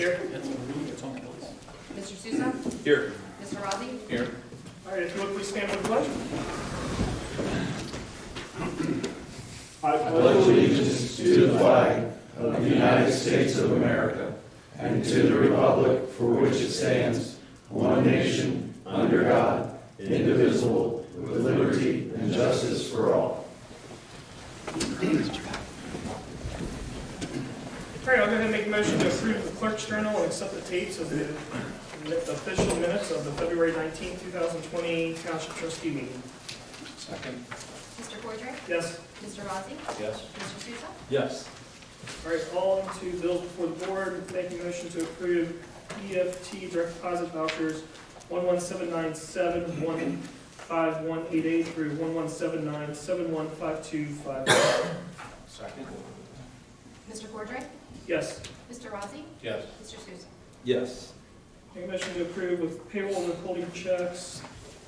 Here. Mr. Sousa? Here. Mr. Rossi? Here. All right, if you would please stand for the pledge. I pledge allegiance to the flag of the United States of America and to the republic for which it stands, one nation, under God, indivisible, with liberty and justice for all. All right, I'll go ahead and make a motion to approve the clerk's journal and accept the tapes of the official minutes of the February 19, 2020 Township Trustee meeting. Second. Mr. Cordray? Yes. Mr. Rossi? Yes. Mr. Sousa? Yes. All right, all into bills before the board. Making a motion to approve EFT direct deposit vouchers 11797, 15188 through 1179, 715255. Second. Mr. Cordray? Yes. Mr. Rossi? Yes. Mr. Sousa? Yes. Make a motion to approve with payroll withholding checks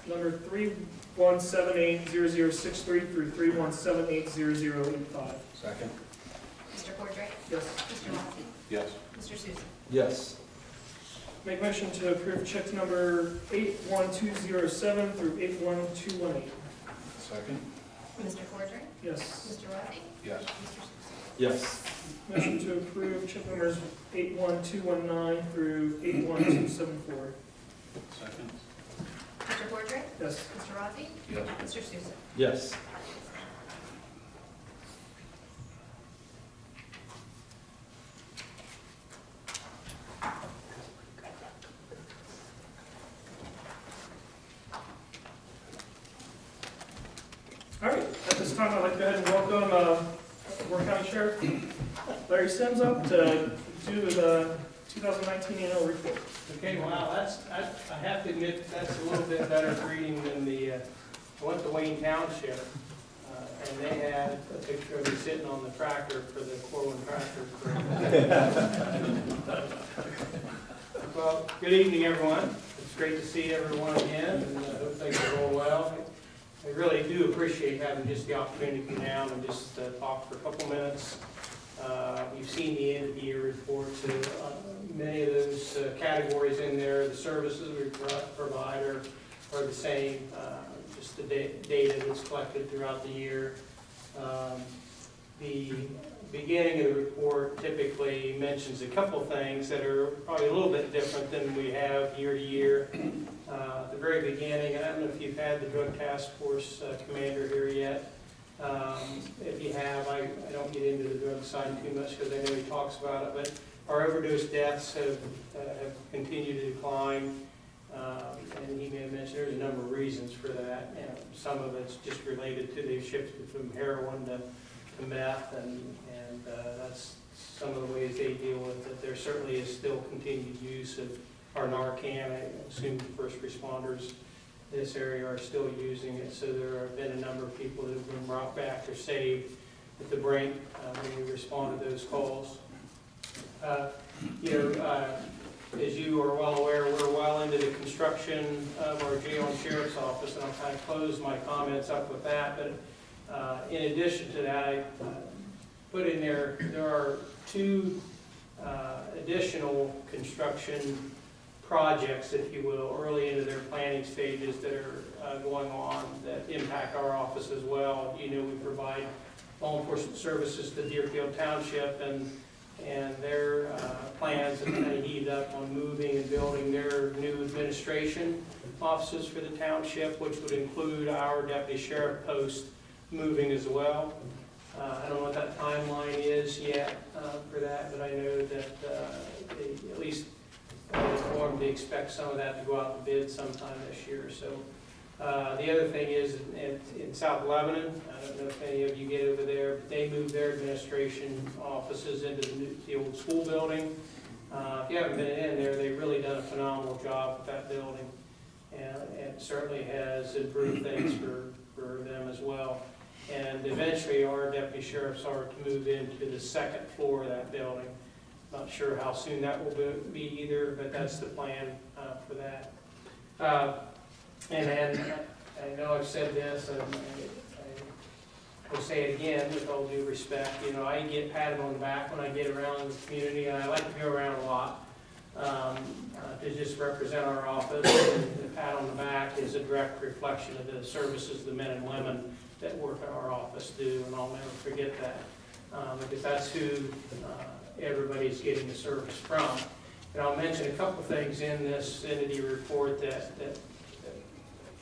number 31780063 through 31780085. Second. Mr. Cordray? Yes. Mr. Rossi? Yes. Mr. Sousa? Yes. Make a motion to approve check number 81207 through 81218. Second. Mr. Cordray? Yes. Mr. Rossi? Yes. Mr. Sousa? Yes. Motion to approve check numbers 81219 through 81274. Second. Mr. Cordray? Yes. Mr. Rossi? Yes. Mr. Sousa? Yes. All right, at this time, I'd like to go ahead and welcome Warren County Sheriff Larry Sims up to do the 2019 annual report. Okay, wow, I have to admit, that's a little bit better reading than I went to Wayne Township, and they had a picture of me sitting on the tractor for the Corwin tractor. Well, good evening, everyone. It's great to see everyone again, and I hope things are going well. I really do appreciate having just the opportunity to come down and just talk for a couple minutes. You've seen the end of the year reports. Many of those categories in there, the services we provide are the same, just the data that's collected throughout the year. The beginning of the report typically mentions a couple things that are probably a little bit different than we have year to year. At the very beginning, and I don't know if you've had the Drug Task Force commander here yet. If you have, I don't get into the drug side too much because I know he talks about it, but our overdose deaths have continued to decline. And he may have mentioned there's a number of reasons for that. And some of it's just related to they've shifted from heroin to meth, and that's some of the ways they deal with it. There certainly is still continued use of our Narcan. I assume the first responders in this area are still using it, so there have been a number of people that have been brought back or saved at the brink when we respond to those calls. As you are well aware, we're well into the construction of our jail and sheriff's office, and I'll kind of close my comments up with that. But in addition to that, I put in there are two additional construction projects, if you will, early into their planning stages that are going on that impact our office as well. You know, we provide law enforcement services to Deerfield Township, and their plans have kind of heated up on moving and building their new administration offices for the township, which would include our deputy sheriff post moving as well. I don't know what that timeline is yet for that, but I know that they at least informed they expect some of that to go out to bid sometime this year. So the other thing is in South Lebanon, I don't know if any of you get over there, but they moved their administration offices into the old school building. If you haven't been in there, they've really done a phenomenal job with that building, and it certainly has improved things for them as well. And eventually our deputy sheriffs are to move into the second floor of that building. Not sure how soon that will be either, but that's the plan for that. And then, I know I've said this, and I will say it again with all due respect. You know, I get patted on the back when I get around the community, and I like to go around a lot. to just represent our office. And the pat on the back is a direct reflection of the services the men and women that work in our office do, and I'll never forget that, because that's who everybody's getting the service from. And I'll mention a couple things in this entity report that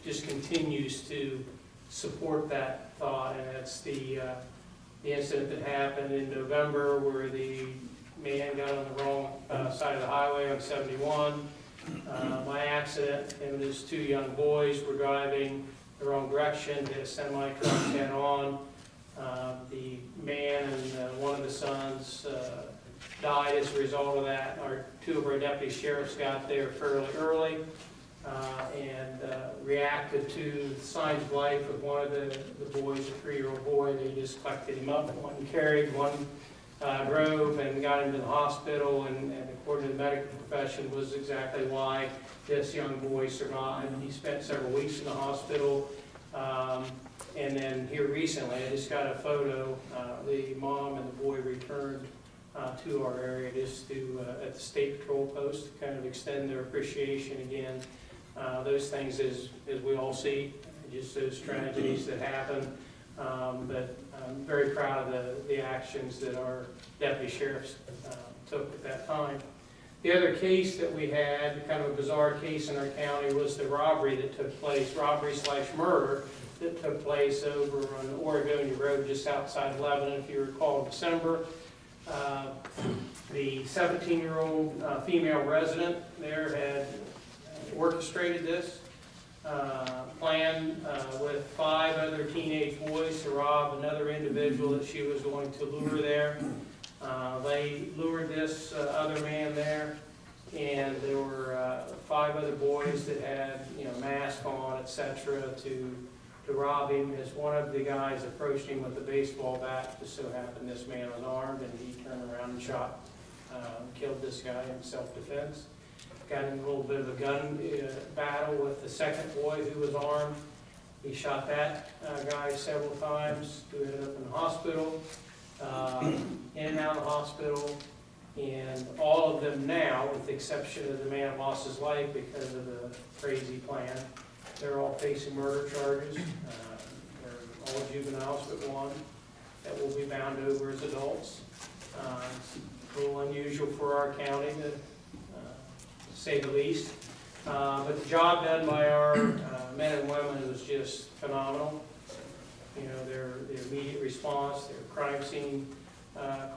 just continues to support that thought, and that's the incident that happened in November where the man got on the wrong side of the highway on 71. By accident, him and his 2 young boys were driving the wrong direction, hit a semi-truck head on. The man and one of the sons died as a result of that. 2 of our deputy sheriffs got there fairly early and reacted to the signs of life of one of the boys, a 3-year-old boy. They just collected him up, one carried, one drove and got him to the hospital, and according to the medical profession was exactly why this young boy survived. He spent several weeks in the hospital, and then here recently, I just got a photo, the mom and the boy returned to our area just to, at the state patrol post, to kind of extend their appreciation again. Those things as we all see, just those tragedies that happen. But I'm very proud of the actions that our deputy sheriffs took at that time. The other case that we had, kind of a bizarre case in our county, was the robbery that took place, robbery/murder that took place over on Oregonia Road just outside Lebanon, if you recall, in December. The 17-year-old female resident there had orchestrated this plan with 5 other teenage boys to rob another individual that she was going to lure there. They lured this other man there, and there were 5 other boys that had, masks on, etc., to rob him. As one of the guys approached him with a baseball bat, just so happened this man was armed, and he turned around and shot, killed this guy in self-defense. Got in a little bit of a gun battle with the second boy who was armed. He shot that guy several times, who ended up in the hospital, in and out of the hospital. And all of them now, with the exception of the man who lost his life because of the crazy plan, they're all facing murder charges. They're all juveniles but one that will be bound over as adults. It's a little unusual for our county, to say the least. But the job done by our men and women was just phenomenal. Their immediate response, their crime scene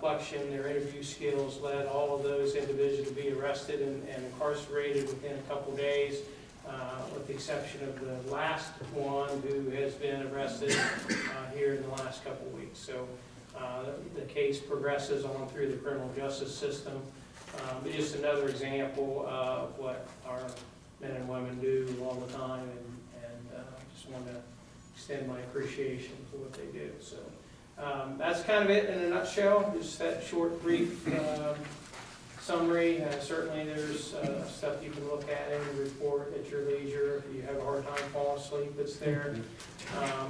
collection, their interview skills led all of those individuals to be arrested and incarcerated within a couple days, with the exception of the last one who has been arrested here in the last couple weeks. So the case progresses on through the criminal justice system. But just another example of what our men and women do all the time, and just want to extend my appreciation for what they do. So that's kind of it in a nutshell, just that short, brief summary. Certainly there's stuff you can look at in the report at your leisure. If you have a hard time falling asleep, it's there.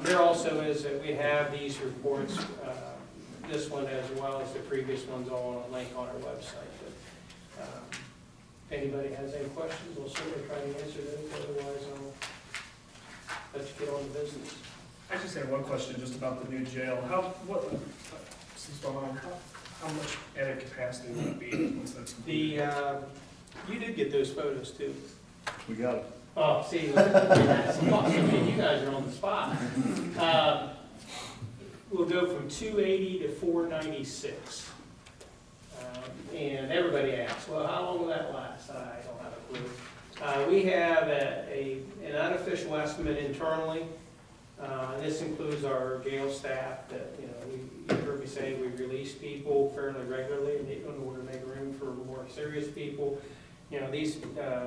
There also is that we have these reports, this one as well as the previous ones, all on a link on our website. If anybody has any questions, we'll certainly try to answer those. Otherwise, I'll let you get on to business. I just had one question just about the new jail. How much added capacity will it be once that's completed? You did get those photos too. We got it. Oh, see, that's awesome. You guys are on the spot. We'll go from 280 to 496. And everybody asks, well, how long will that last? I don't have a clue. We have an unofficial estimate internally. This includes our jail staff that, you heard me say we release people fairly regularly in order to make room for more serious people. These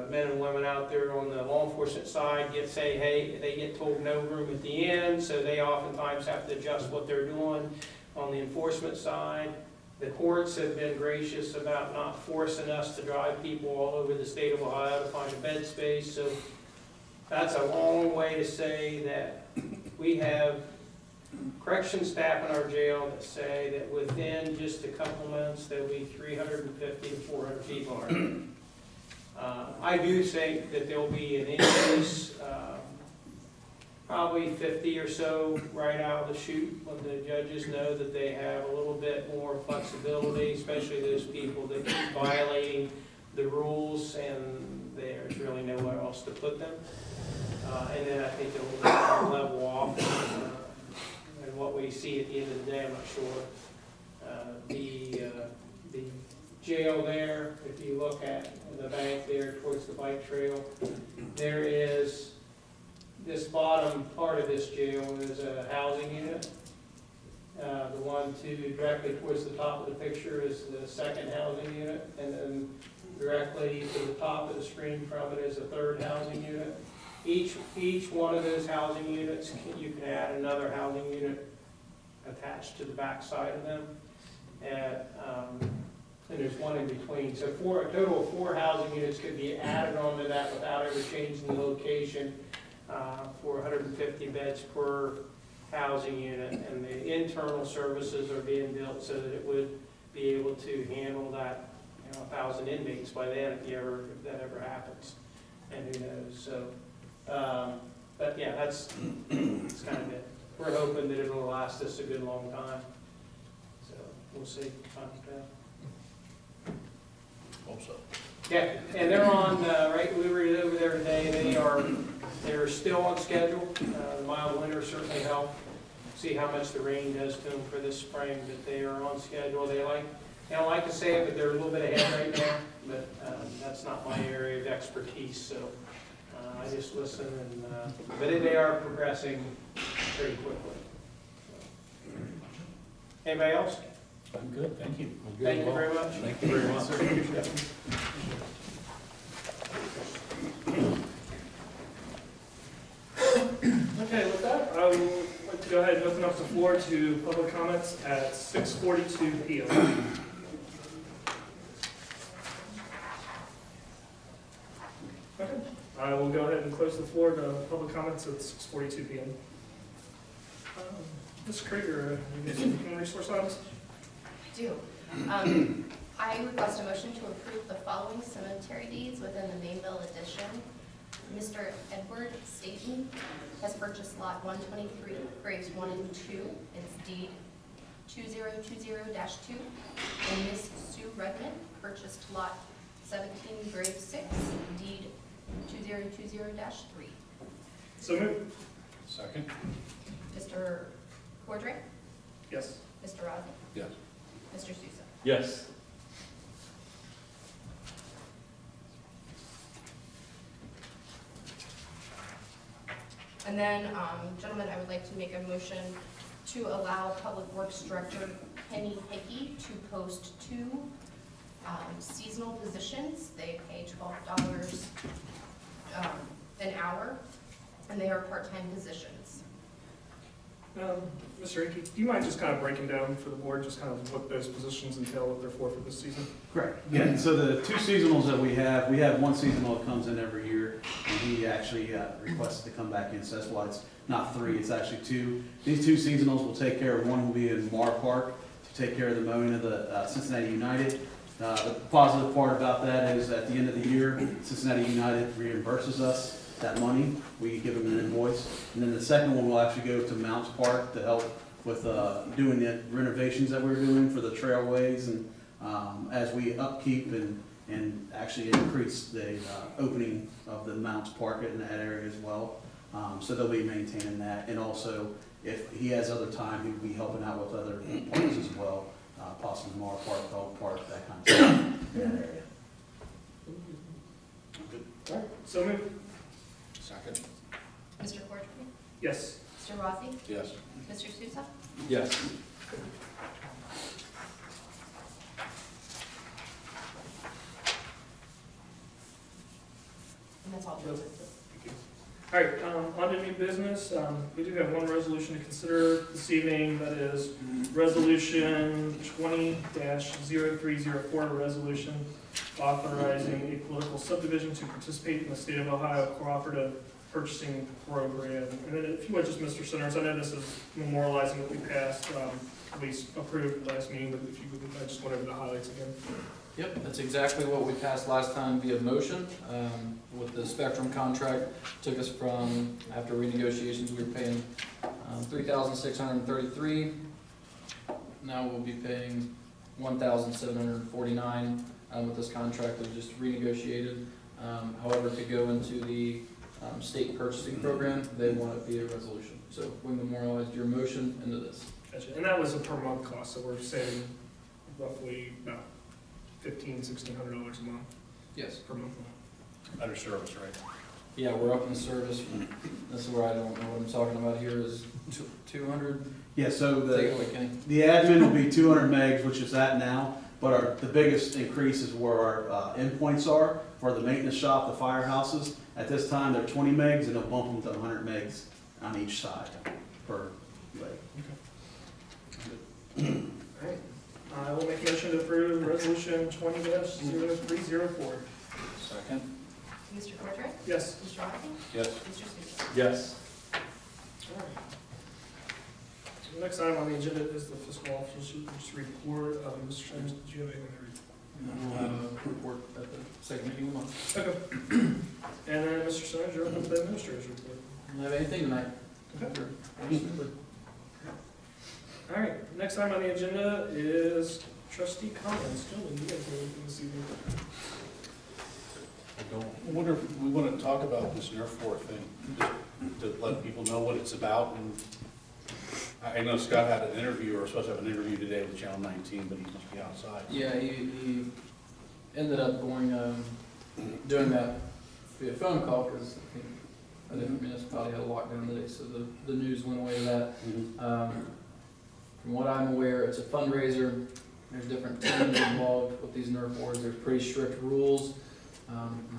men and women out there on the law enforcement side they get told no room at the end, so they oftentimes have to adjust what they're doing. On the enforcement side, the courts have been gracious about not forcing us to drive people all over the state of Ohio to find a bed space. So that's a long way to say that we have correction staff in our jail that say that within just a couple months there'll be 350 to 400 people. I do think that there'll be an increase, probably 50 or so right out of the chute, when the judges know that they have a little bit more flexibility, especially those people that keep violating the rules and there's really nowhere else to put them. And then I think it'll level off. And what we see at the end of the day, I'm not sure. The jail there, if you look at the bank there towards the bike trail, there is, this bottom part of this jail is a housing unit. The one directly towards the top of the picture is the second housing unit, and then directly to the top of the screen from it is a third housing unit. Each one of those housing units, you can add another housing unit attached to the back side of them. And there's one in between. So a total of 4 housing units could be added onto that without ever changing the location, for 150 beds per housing unit. And the internal services are being built so that it would be able to handle that, 1,000 inmates by then if that ever happens. And who knows? So, but yeah, that's kind of it. We're hoping that it'll last us a good long time. So we'll see. Hope so. Yeah, and they're on, right, we were over there today, they're still on schedule. The mild winter certainly helped. See how much the rain does to them for this spring, but they are on schedule. They don't like to say it, but they're a little bit ahead right now, but that's not my area of expertise, so I just listen, and but they are progressing pretty quickly. Anybody else? I'm good, thank you. Thank you very much. Thank you very much. Okay, with that, I would like to go ahead and open up the floor to public comments at 6:42 p.m. Okay, I will go ahead and close the floor to public comments at 6:42 p.m. Ms. Krieger, you guys have human resource items? I do. I request a motion to approve the following cemetery deeds within the Mainville addition. Mr. Edward Staten has purchased lot 123, graves 1 and 2. It's deed 2020-2. And Miss Sue Redmond purchased lot 17, grave 6, deed 2020-3. So moved. Second? Mr. Cordray? Yes. Mr. Rossi? Yes. Mr. Sousa? Yes. And then, gentlemen, I would like to make a motion to allow Public Works Director Penny Hickey to post 2 seasonal positions. They pay $12 an hour, and they are part-time positions. Mr. Hickey, do you mind just kind of breaking down for the board just kind of what those positions entail, what they're for this season? Correct. Yeah, so the 2 seasonals that we have one seasonal that comes in every year, and he actually requested to come back in, so that's why it's not 3, it's actually 2. These 2 seasonals will take care of, one will be in Mar Park to take care of the mowing of the Cincinnati United. The positive part about that is at the end of the year, Cincinnati United reimburses us that money. We give them an invoice. And then the second one will actually go to Mounts Park to help with doing the renovations that we're doing for the trailways, and as we upkeep and actually increase the opening of the Mounts Park in that area as well. So they'll be maintaining that, and also if he has other time, he'll be helping out with other parks as well, possibly Mar Park, Dog Park, that kind of stuff in that area. All right, so moved. Second? Mr. Cordray? Yes. Mr. Rossi? Yes. Mr. Sousa? Yes. And that's all. All right, on to new business. We do have one resolution to consider this evening. That is Resolution 20-0304, a resolution authorizing a political subdivision to participate in the State of Ohio Cooperative Purchasing Program. And then if you would just, Mr. Centers, I know this is memorializing what we passed, at least approved last meeting, but if you would, I just went over the highlights again. Yep, that's exactly what we passed last time via motion, with the Spectrum contract. Took us from, after renegotiations, we were paying $3,633. Now we'll be paying $1,749 with this contract that we just renegotiated. However, to go into the state purchasing program, they want it via resolution. So we memorialized your motion into this. Gotcha. And that was a per month cost, so we're saving roughly about $1,500–1,600 a month Yes. per month. Under service, right? Yeah, we're up in service. This is where I don't know what I'm talking about here is 200. Yeah, so Take it away, Kenny. the admin will be 200 megs, which is at now, but the biggest increase is where our endpoints are for the maintenance shop, the firehouses. At this time, they're 20 megs, and they'll bump them to 100 megs on each side per leg. All right. I will make a motion to approve resolution 20-0304. Second? Mr. Cordray? Yes. Mr. Rossi? Yes. Mr. Souza? Yes. All right. So the next item on the agenda is the fiscal officer's report. Mr. Chairman, did you have anything to read? We'll have a report at the second meeting of the month. Okay. And then, Mr. Sines, you're up with the administrator's report. I don't have anything tonight. Okay. All right, next item on the agenda is trustee comments. Gentlemen, you guys have anything this evening? I wonder if we want to talk about this Nerf war thing, just to let people know what it's about. And I know Scott had an interview, or was supposed to have an interview today with Channel 19, but he must be outside. Yeah, he ended up going, doing that via phone call because I think a different municipality had a lockdown today, so the news went away to that. From what I'm aware, it's a fundraiser. There's different teams involved with these Nerf wars. There's pretty strict rules.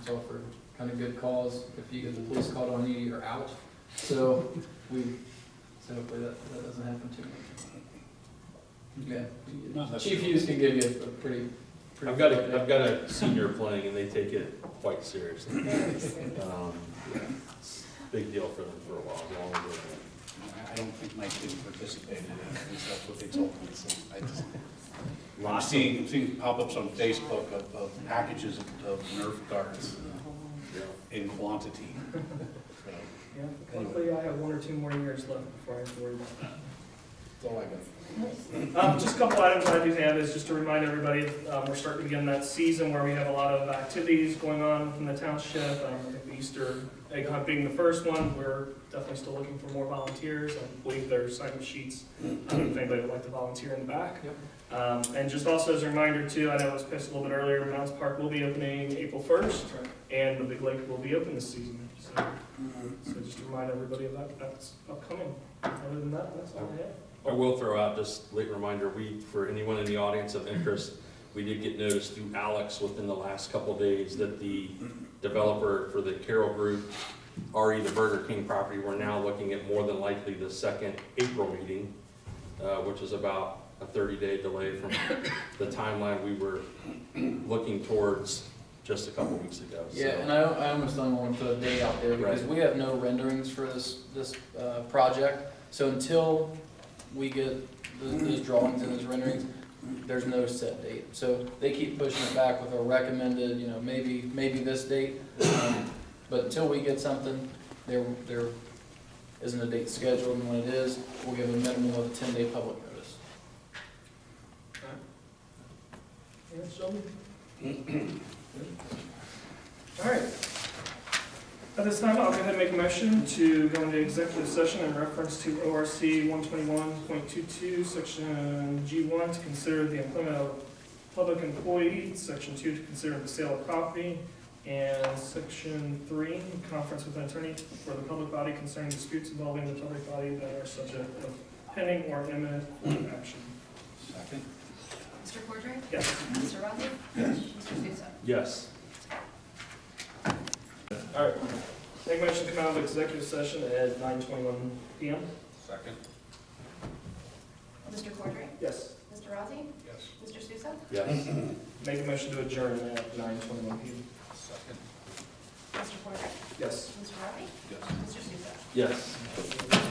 It's all for kind of good cause. If you get the police called on you, you're out. So hopefully that doesn't happen too much. Yeah. Chief Hughes can give you a pretty I've got a senior playing and they take it quite seriously. Big deal for them for a while, long ago. I don't think my kids participated in it, at least that's what they told me. So I'm seeing pop-ups on Facebook of packages of Nerf darts in quantity. So, Yeah, luckily I have 1 or 2 more years left before I have to worry about that. that's all I got. Just a couple items I do have is just to remind everybody, we're starting to begin that season where we have a lot of activities going on in the township. I think the Easter egg hunt being the first one, we're definitely still looking for more volunteers. I believe there's sign-up sheets, if anybody would like to volunteer in the back. Yep. And just also as a reminder too, I know it was pitched a little bit earlier, Mounds Park will be opening April 1st, and the Big Lake will be open this season. So just to remind everybody of that, that's upcoming. Other than that, that's all I have. I will throw out just a late reminder, for anyone in the audience of interest, we did get notice through Alex within the last couple of days that the developer for the Carroll Group, RE, the Burger King property, we're now looking at more than likely the second April meeting, which is about a 30-day delay from the timeline we were looking towards just a couple weeks ago. Yeah, and I almost don't want to put a date out there because we have no renderings for this project. So until we get those drawings and those renderings, there's no set date. So they keep pushing it back with a recommended, maybe this date. But until we get something, there isn't a date scheduled, and when it is, we'll give a minimum of a 10-day public notice. All right. At this time, I'll go ahead and make a motion to go into executive session in reference to ORC 121.22, Section G1, to consider the employment of a public employee, Section 2, to consider the sale of property, and Section 3, conference with an attorney for the public body concerning disputes involving the public body that are subject of pending or imminent court action. Second? Mr. Cordray? Yes. Mr. Rossi? Yes. Mr. Souza? Yes. All right. Make a motion to come out of executive session at 9:21 p.m. Second? Mr. Cordray? Yes. Mr. Rossi? Yes. Mr. Souza? Yes. Make a motion to adjourn at 9:21 p.m. Second? Mr. Cordray? Yes. Mr. Rossi? Yes. Mr. Souza? Yes.